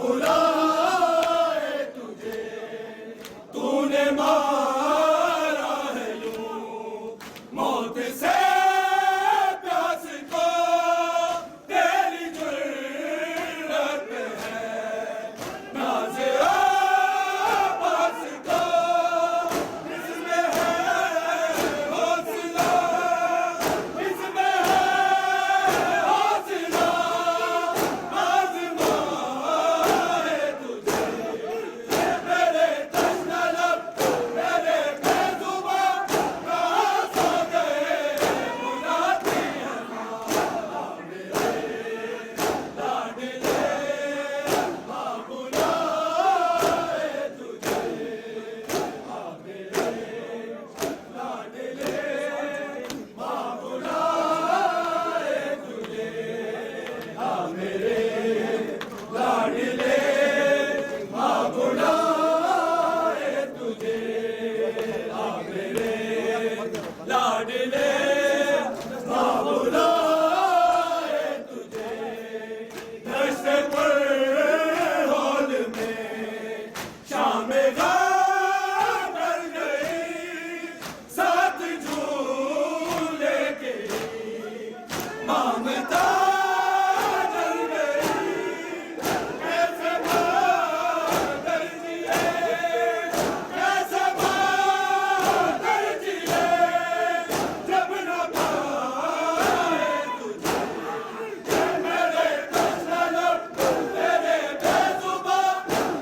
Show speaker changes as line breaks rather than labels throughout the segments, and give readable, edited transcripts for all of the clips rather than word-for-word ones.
बुलाए तुझे, तूने मारा है यूं मौत से प्यास को, तेरी जुर्रत है नाज़े आबास को, इसमें है हौसला, इसमें है हौसला, आज़माए तुझे मेरे तश्ना लब, मेरे बेज़ुबां कहाँ सो गए, बुलाती है माँ मेरे लाडले, माँ बुलाए तुझे, माँ मेरे लाडले, माँ बुलाए तुझे, माँ मेरे लाडले, माँ बुलाए तुझे, माँ मेरे लाडले, माँ बुलाए तुझे, दश्त पर हौल में शाम ग़म ढल गई, साथ झूले के मांगता जल गई, कैसे बादल जिए, कैसे बादल जिए, जब न पाए तुझे, मेरे तश्ना लब, तेरे बेज़ुबां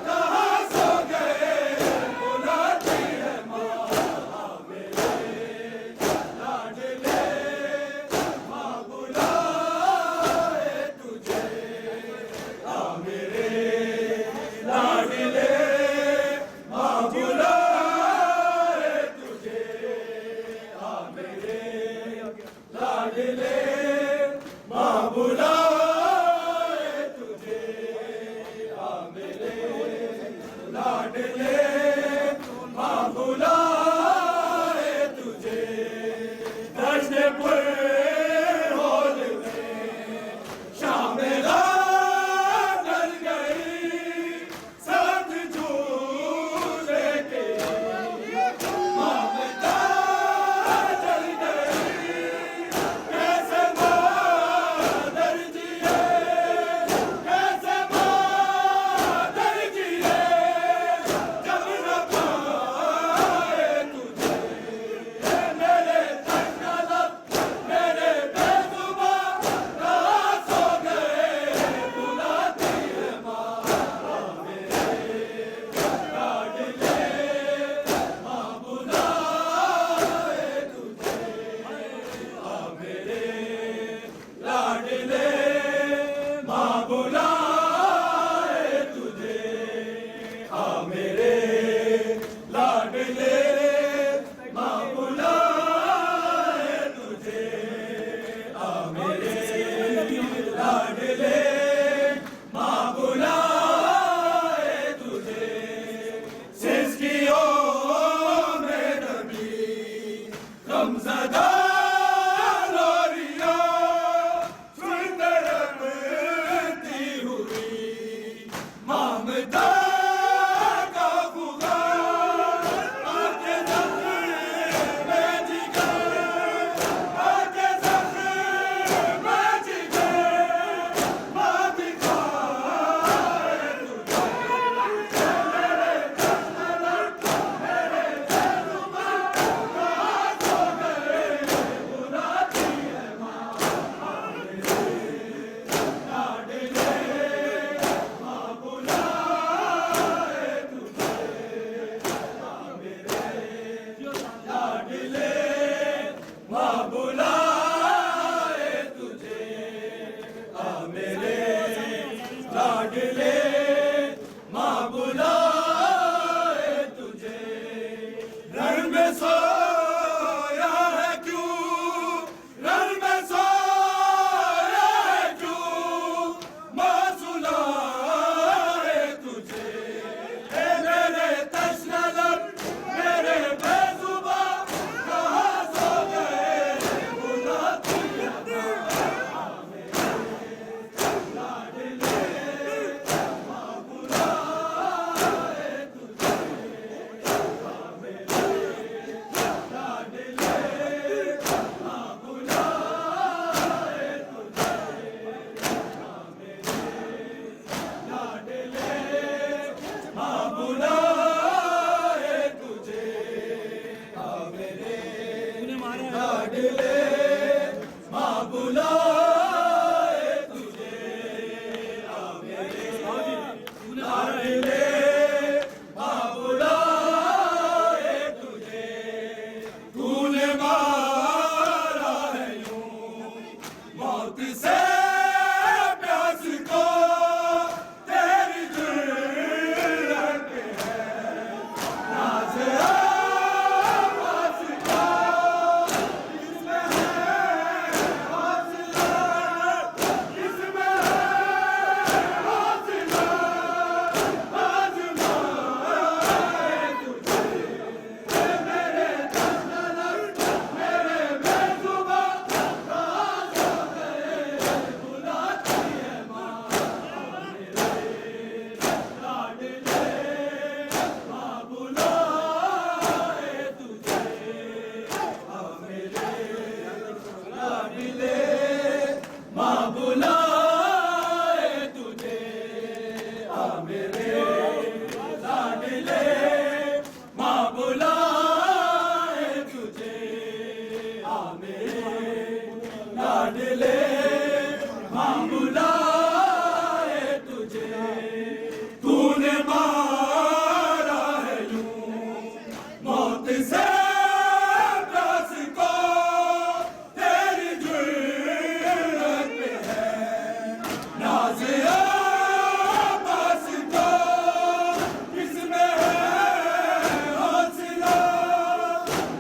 कहाँ सो गए, बुलाती है माँ मेरे लाडले, माँ बुलाए तुझे, माँ मेरे लाडले, माँ बुलाए तुझे, माँ मेरे लाडले, माँ बुलाए तुझे, माँ मेरे लाडले, माँ बुलाए तुझे, दश्त पर हौल में शाम ग़म ढल गई, साथ झूले के मांगता जल गई, कैसे बादल जिए, कैसे बादल जिए, जब न पाए तुझे, मेरे तश्ना लब, मेरे बेज़ुबां कहाँ सो गए, बुलाती है माँ मेरे लाडले, माँ बुलाए तुझे, माँ मेरे लाडले, माँ बुलाए तुझे, माँ मेरे लाडले, माँ बुलाए तुझे, माँ मेरे लाडले, माँ बुलाए तुझे, सिसकियों में नमी गमज़दा लोरियां सुन तड़पती हुई, मांगता का गुगार, आके ज़ख्म में जिगर, आके ज़ख्म में जिगर, माँ दिखाए तुझे, मेरे तश्ना लब, मेरे बेज़ुबां कहाँ सो गए, बुलाती है माँ मेरे लाडले, माँ बुलाए तुझे, माँ मेरे लाडले, माँ बुलाए तुझे, माँ मेरे लाडले, माँ बुलाए तुझे, रण में सोया है क्यों, रण में सोया है क्यों, माँ सुलाए तुझे, मेरे तश्ना लब, मेरे बेज़ुबां कहाँ सो गए, बुलाती है माँ मेरे लाडले, आ मेरे लाडले माँ बुलाए तुझे, आ मेरे लाडले माँ बुलाए तुझे। तूने मारा है यूं मौत से प्यास को, तेरी जुर्रत पे है नाज़ अब्बास को। किसमें है हौसला,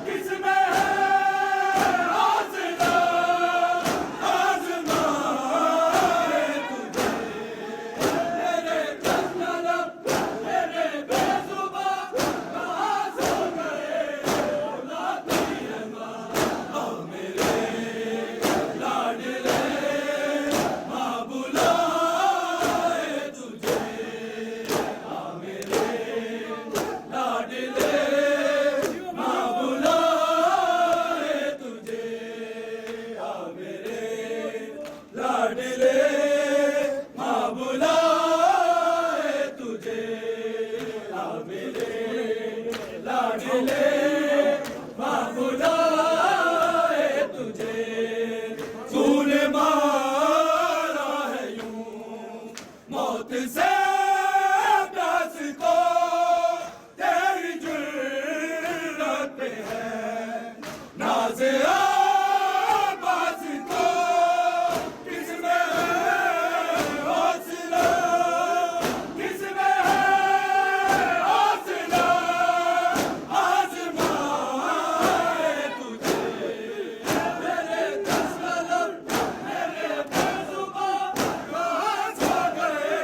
किसमें है हौसला, आज़माए तुझे। मेरे जन्नत मेरे बेज़ुबां कहाँ सो गए, बुलाती है माँ। ओ मेरे लाडले माँ बुलाए तुझे, आ मेरे लाडले माँ बुलाए तुझे, आ मेरे लाडले माँ बुलाए तुझे, आ मेरे लाडले माँ बुलाए तुझे। तूने मारा है यूं मौत से प्यास को, तेरी जुर्रत पे है नाज़ अब्बास को। किसमें है हौसला, किसमें है हौसला, आज़माए तुझे। मेरे तसल्लुम मेरे बेज़ुबां कहाँ सो गए,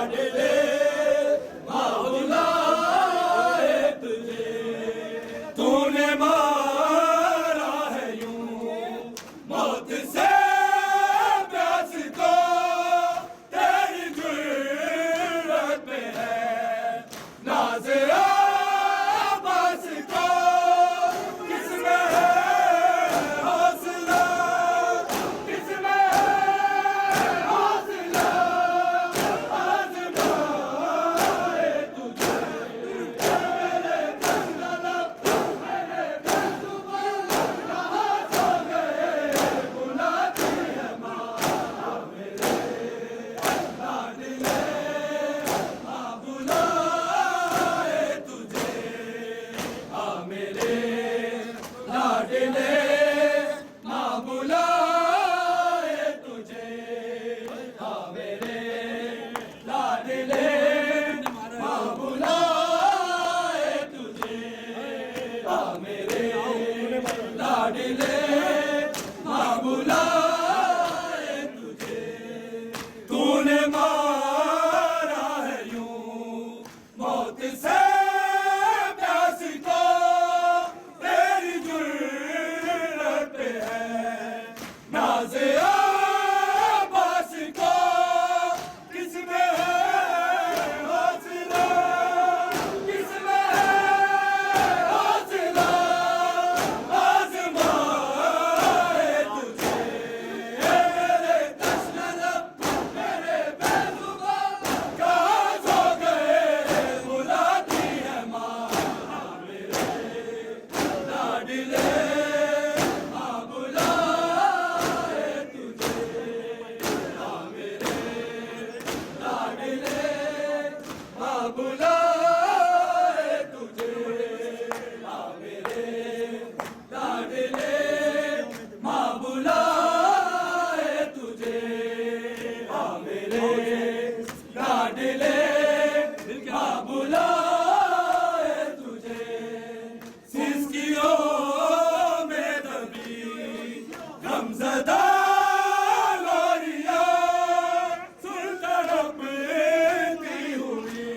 लाडले माँ बुलाए तुझे, तूने मारा है यूं मौत से प्यास को, तेरी जुर्रत पे है नाज़ अब्बास को, किसमें है हौसला, किसमें है हौसला, आज़माए तुझे मेरे कंगलम, मेरे बेजुबान कहाँ सो गए, बुलाती है माँ मेरे लाडले, माँ बुलाए तुझे, हाँ मेरे लाडले, माँ बुलाए तुझे, हाँ मेरे लाडले, माँ बुलाए तुझे, हाँ मेरे लाडले, माँ बुलाए तुझे, तूने मारा है यूं मौत से प्यास को, तेरी जुर्रत पे है नाज़ अब्बास को, किसमें है हौसला, किसमें है हौसला, आज़माए तुझे मेरे तशनम, मेरे बेजुबान कहाँ सो गए, बुलाती है माँ मेरे लाडले, माँ बुलाए तुझे, हाँ मेरे लाडले, माँ बुलाए तुझे, हाँ मेरे लाडले, माँ बुलाए तुझे, हाँ मेरे लाडले, माँ बुलाए तुझे, सिसकियों में दबी गमज़दा गोरियां सुन तड़पती हुई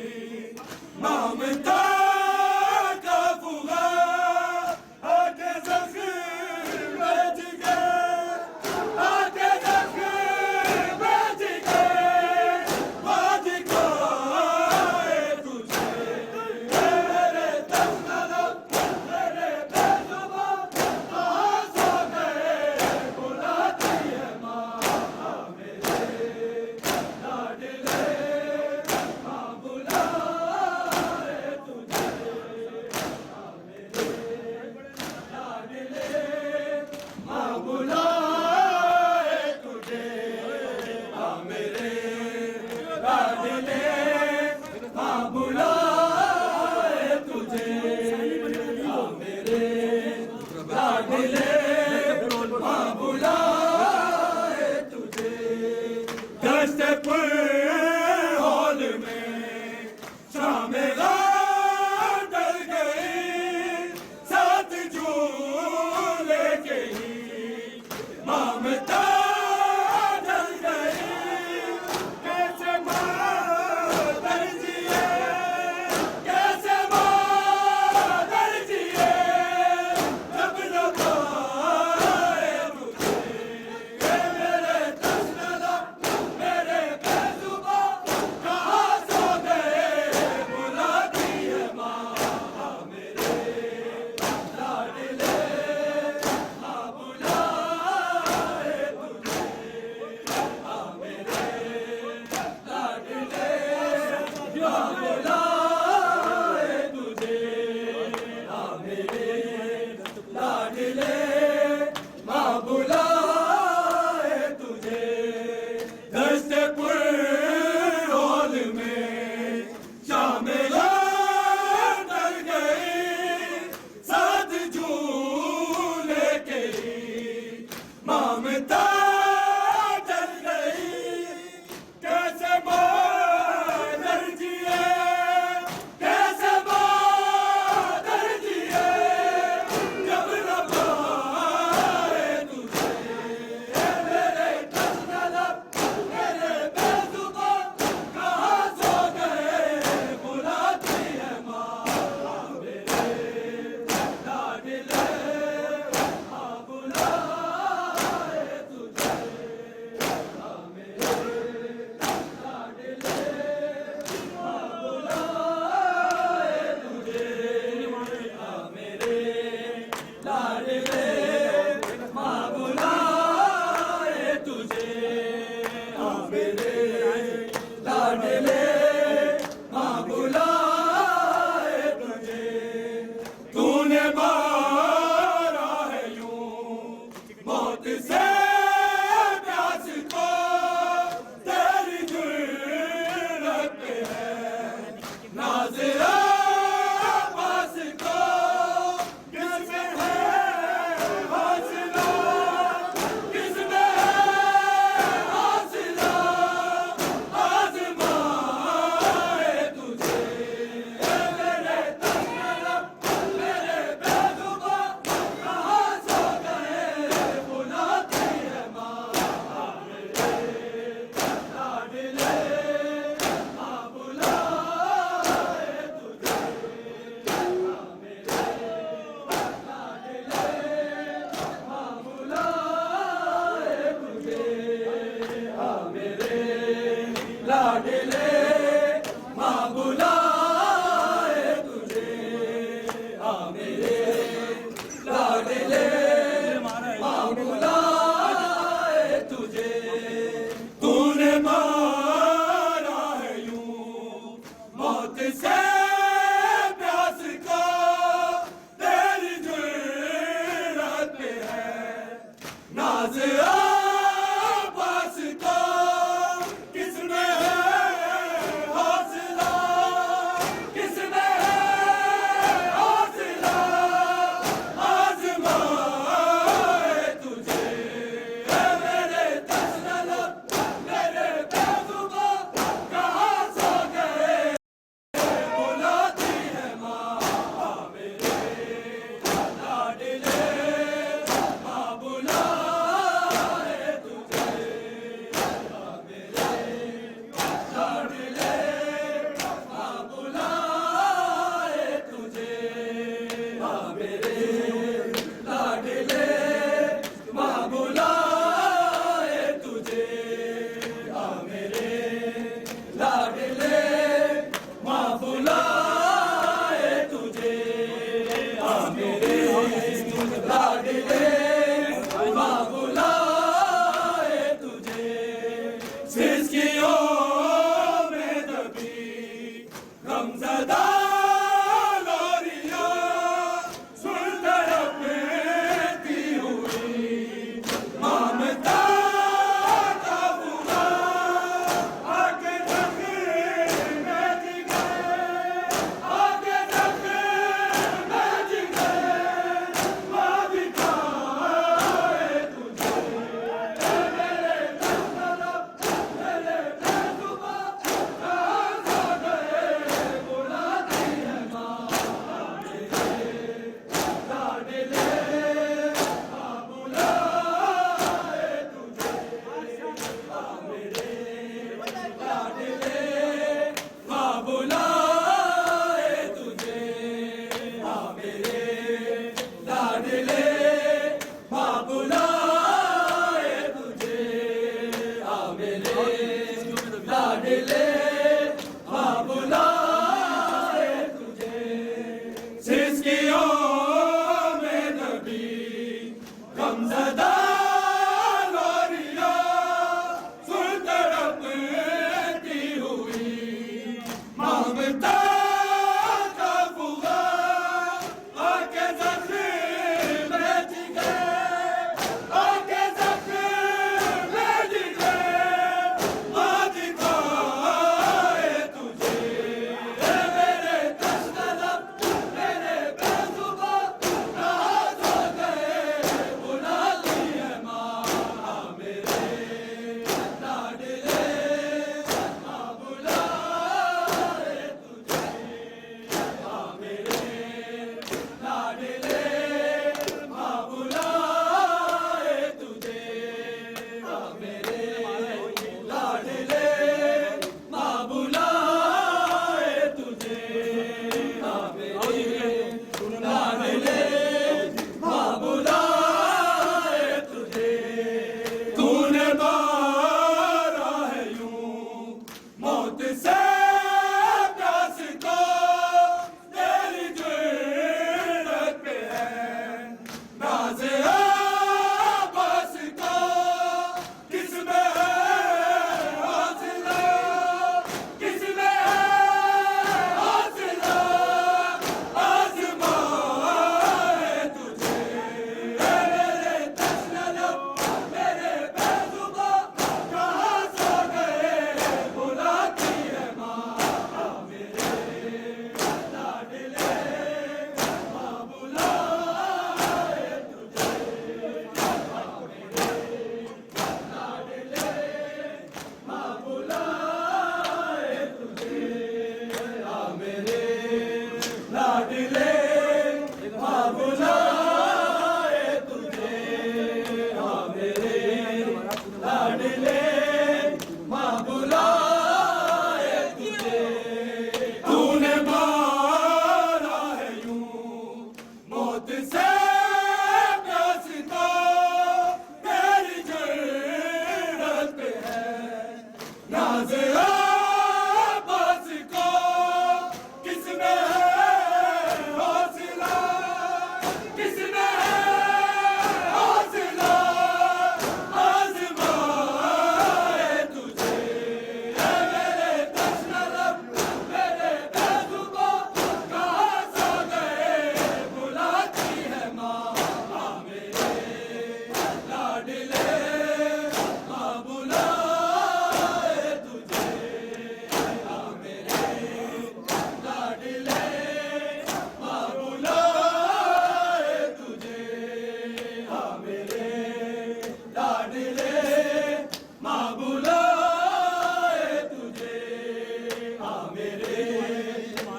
मेरे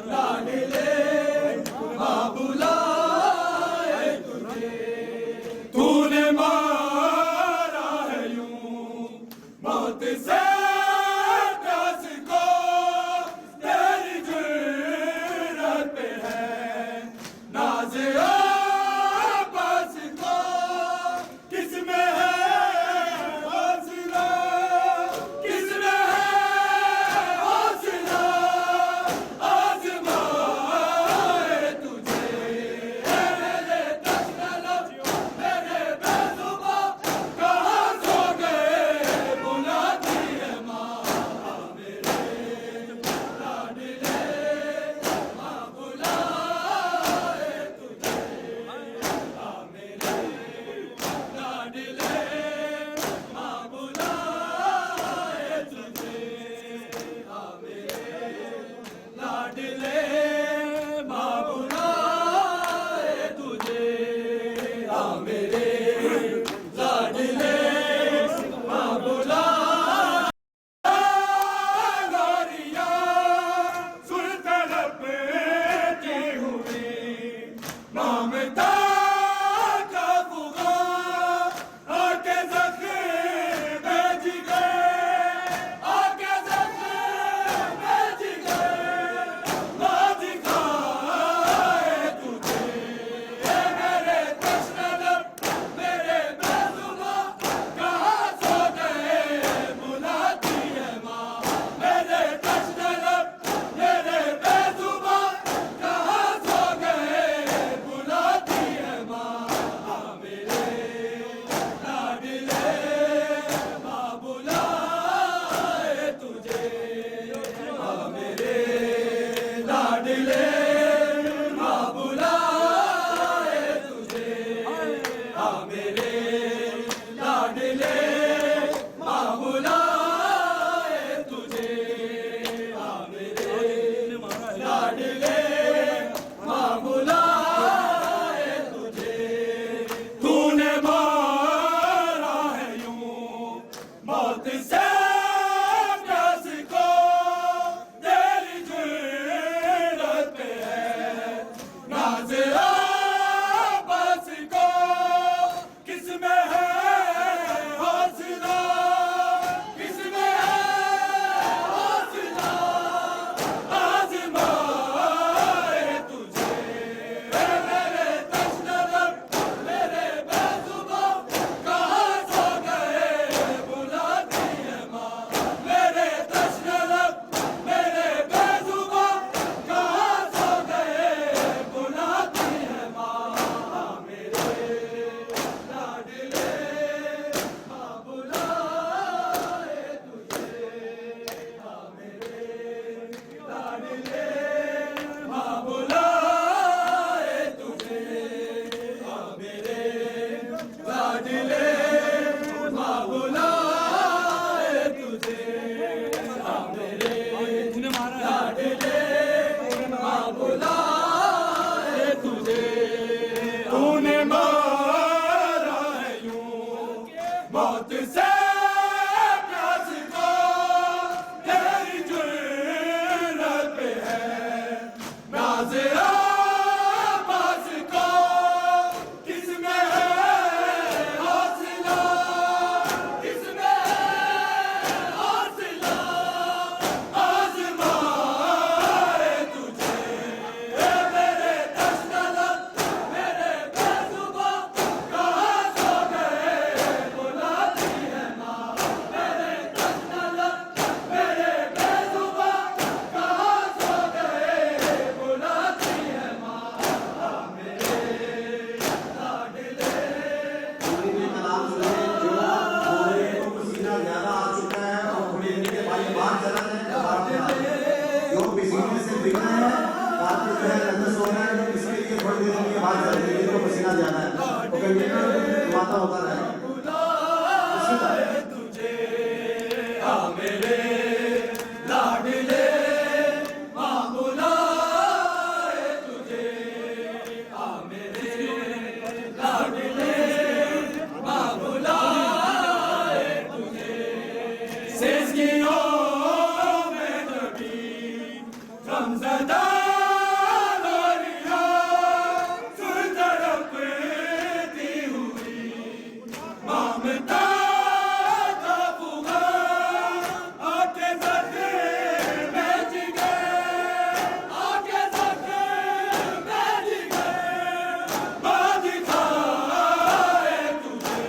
लाडले माँ बुलाए तुझे तूने मारा है यूं मौत से प्यास को तेरी जुर्रत पे है नाज़ आबास को किसमें है हौसला किसमें है हौसला आज़माए तुझे मेरे तश्ना लब मेरे बेज़ुबां कहाँ सो गए बुलाती है माँ मेरे लाडले माँ बुलाए तुझे मेरे लाडले माँ बुलाए तुझे मेरे लाडले माँ बुलाए तुझे मेरे लाडले माँ बुलाए गोरिया सुन तड़पती हुई ममता का फुगा आके ज़ख्म भेज गए आके ज़ख्म भेज गए ना दिखाए तुझे मेरे तश्ना लब मेरे बेज़ुबां कहाँ सो गए बुलाती है माँ मेरे तश्ना लब मेरे बेज़ुबां कहाँ सो गए बुलाती है माँ मेरे लाडले माँ बुलाए तुझे मेरे लाडले माँ बुलाए तुझे मेरे लाडले माँ बुलाए तुझे मेरे लाडले माँ बुलाए तुझे तूने मारा है यूं मौत से प्यास को तेरी जुर्रत पे है नाज़ आबास को किसमें है हौसला किसमें है हौसला आज़माए तुझे मेरे तश्ना लब मेरे बेज़ुबां कहाँ सो गए बुलाती है माँ मेरे तश्ना लब मेरे बेज़ुबां कहाँ सो गए बुलाती है माँ मेरे लाडले माँ बुलाए तुझे मेरे लाडले माँ बुलाए तुझे मेरे लाडले माँ बुलाए तुझे मेरे लाडले माँ बुलाए तुझे तूने मारा है यूं मौत से प्यास को तेरी जुर्रत पे है नाज़ आबास को किसमें है हौसला किसमें है हौसला आज़माए तुझे मेरे तश्ना लब मेरे बेज़ुबां कहाँ सो गए बुलाती है माँ मेरे तश्ना लब मेरे बेज़ुबां कहाँ सो गए बुलाती है माँ मेरे लाडले
पूरी में कलाम सुने जो थोड़े को पसीना ज्यादा आ चुका है और थोड़े इनके भाई बाहर चला जाए बाहर जो पसीने से बिगड़े हैं रात में जो है अंदर सो रहे हैं इसके लिए थोड़ी देर के बाद चले जिनको पसीना ज्यादा है वो कंटिन्यू माता होता रहे
बुलाए तुझे मेरे लाडले माँ बुलाए तुझे मेरे लाडले माँ बुलाए तुझे सेज़गियों में कभी गमज़दा लोरिया सुर तड़पती हुई ममता का फुगार आके ज़ख्म में जिगर आके ज़ख्म में जिगर माँ दिखाए तुझे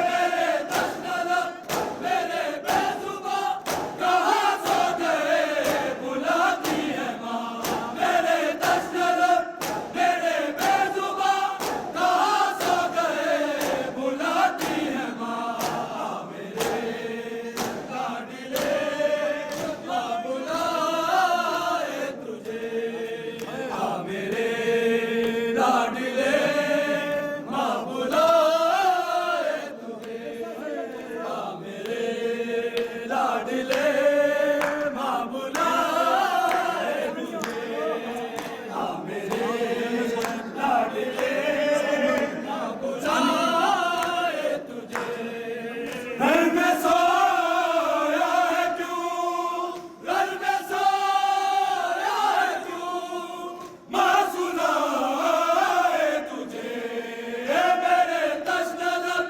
मेरे तश्ना लब मेरे बेज़ुबां कहाँ सो गए बुलाती है माँ मेरे तश्ना लब मेरे बेज़ुबां कहाँ सो गए बुलाती है माँ मेरे लाडले माँ बुलाए तुझे हाँ मेरे लाडले माँ बुलाए तुझे हाँ मेरे लाडले माँ बुलाए तुझे हाँ मेरे लाडले माँ बुलाए तुझे घर में सोया है क्यों घर में सोया है क्यों माँ सुनाए तुझे मेरे तश्ना लब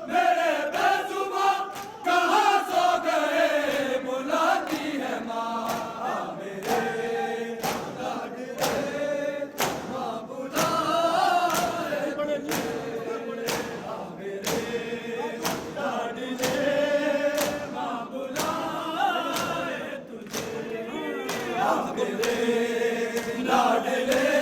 मेरे बेज़ुबां कहाँ सो गए बुलाती है माँ मेरे लाडले माँ बुलाए तुझे हाँ मेरे लाडले माँ बुलाए तुझे हाँ मेरे लाडले